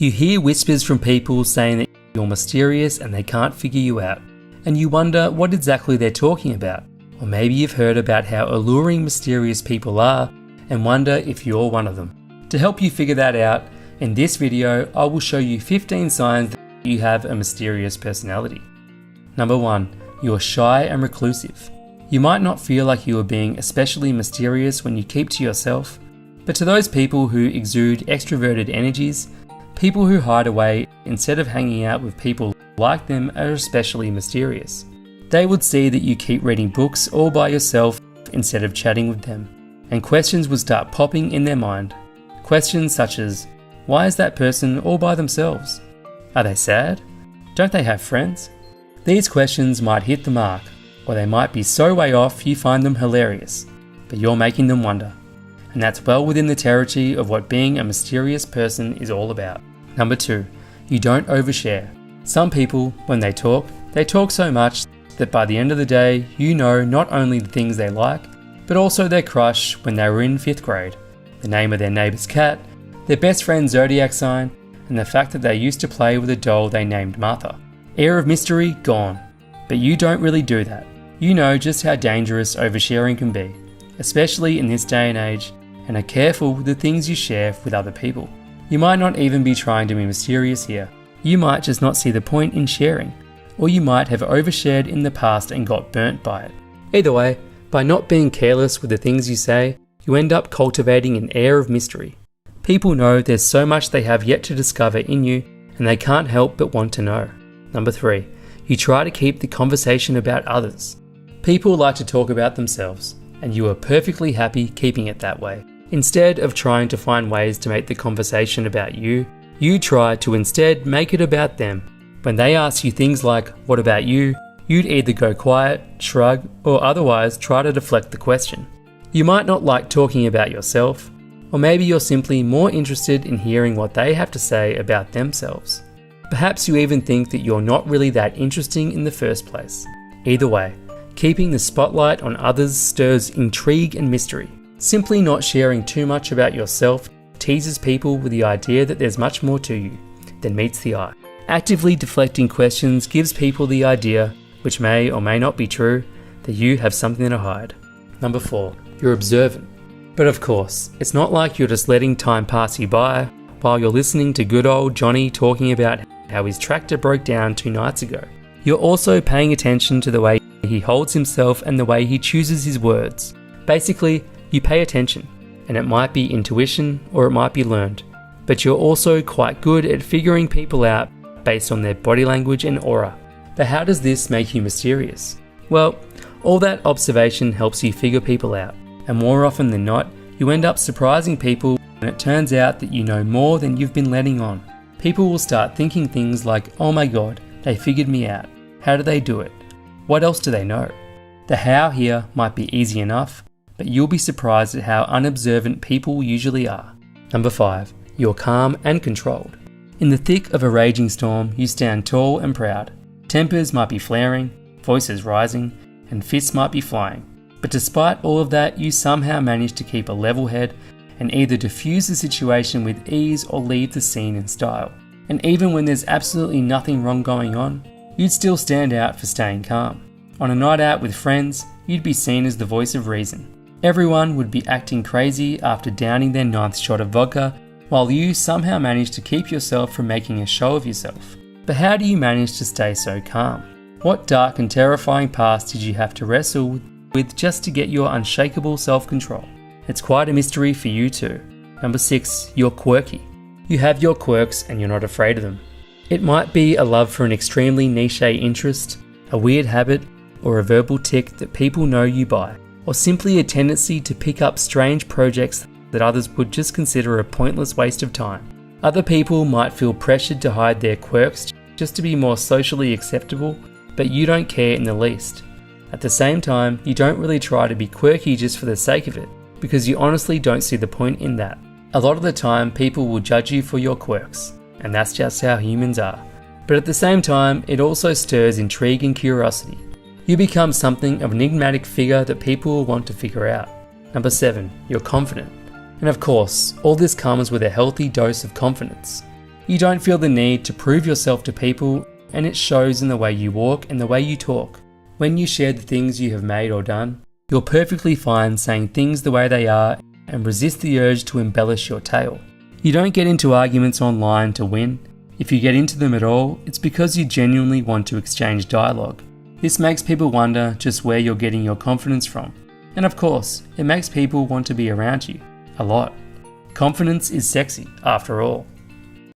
You hear whispers from people saying that you're mysterious and they can't figure you out, and you wonder what exactly they're talking about. Or maybe you've heard about how alluring mysterious people are and wonder if you're one of them. To help you figure that out, in this video I will show you 15 signs that you have a mysterious personality. Number 1. You're shy and reclusive. You might not feel like you are being especially mysterious when you keep to yourself, but to those people who exude extroverted energies, people who hide away instead of hanging out with people like them are especially mysterious. They would see that you keep reading books all by yourself instead of chatting with them, and questions would start popping in their mind. Questions such as, why is that person all by themselves? Are they sad? Don't they have friends? These questions might hit the mark, or they might be so way off you find them hilarious, but you're making them wonder. And that's well within the territory of what being a mysterious person is all about. Number 2, you don't overshare. Some people, when they talk so much that by the end of the day, you know not only the things they like, but also their crush when they were in 5th grade, the name of their neighbour's cat, their best friend's zodiac sign, and the fact that they used to play with a doll they named Martha. Air of mystery gone. But you don't really do that. You know just how dangerous oversharing can be, especially in this day and age, and are careful with the things you share with other people. You might not even be trying to be mysterious here. You might just not see the point in sharing, or you might have overshared in the past and got burnt by it. Either way, by not being careless with the things you say, you end up cultivating an air of mystery. People know there's so much they have yet to discover in you, and they can't help but want to know. Number 3, you try to keep the conversation about others. People like to talk about themselves, and you are perfectly happy keeping it that way. Instead of trying to find ways to make the conversation about you, you try to instead make it about them. When they ask you things like, what about you? You'd either go quiet, shrug, or otherwise try to deflect the question. You might not like talking about yourself, or maybe you're simply more interested in hearing what they have to say about themselves. Perhaps you even think that you're not really that interesting in the first place. Either way, keeping the spotlight on others stirs intrigue and mystery. Simply not sharing too much about yourself teases people with the idea that there's much more to you than meets the eye. Actively deflecting questions gives people the idea, which may or may not be true, that you have something to hide. Number 4, you're observant. But of course, it's not like you're just letting time pass you by while you're listening to good old Johnny talking about how his tractor broke down 2 nights ago. You're also paying attention to the way he holds himself and the way he chooses his words. Basically, you pay attention, and it might be intuition or it might be learned, but you're also quite good at figuring people out based on their body language and aura. But how does this make you mysterious? Well, all that observation helps you figure people out, and more often than not, you end up surprising people when it turns out that you know more than you've been letting on. People will start thinking things like, oh my god, they figured me out. How do they do it? What else do they know? The how here might be easy enough, but you'll be surprised at how unobservant people usually are. Number 5, you're calm and controlled. In the thick of a raging storm, you stand tall and proud. Tempers might be flaring, voices rising, and fists might be flying. But despite all of that, you somehow manage to keep a level head and either diffuse the situation with ease or leave the scene in style. And even when there's absolutely nothing wrong going on, you'd still stand out for staying calm. On a night out with friends, you'd be seen as the voice of reason. Everyone would be acting crazy after downing their 9th shot of vodka, while you somehow manage to keep yourself from making a show of yourself. But how do you manage to stay so calm? What dark and terrifying past did you have to wrestle with just to get your unshakable self-control? It's quite a mystery for you too. Number 6, you're quirky. You have your quirks and you're not afraid of them. It might be a love for an extremely niche interest, a weird habit, or a verbal tic that people know you by, or simply a tendency to pick up strange projects that others would just consider a pointless waste of time. Other people might feel pressured to hide their quirks just to be more socially acceptable, but you don't care in the least. At the same time, you don't really try to be quirky just for the sake of it, because you honestly don't see the point in that. A lot of the time, people will judge you for your quirks, and that's just how humans are. But at the same time, it also stirs intrigue and curiosity. You become something of an enigmatic figure that people will want to figure out. Number 7, you're confident. And of course, all this comes with a healthy dose of confidence. You don't feel the need to prove yourself to people, and it shows in the way you walk and the way you talk. When you share the things you have made or done, you're perfectly fine saying things the way they are and resist the urge to embellish your tale. You don't get into arguments online to win. If you get into them at all, it's because you genuinely want to exchange dialogue. This makes people wonder just where you're getting your confidence from. And of course, it makes people want to be around you. A lot. Confidence is sexy, after all.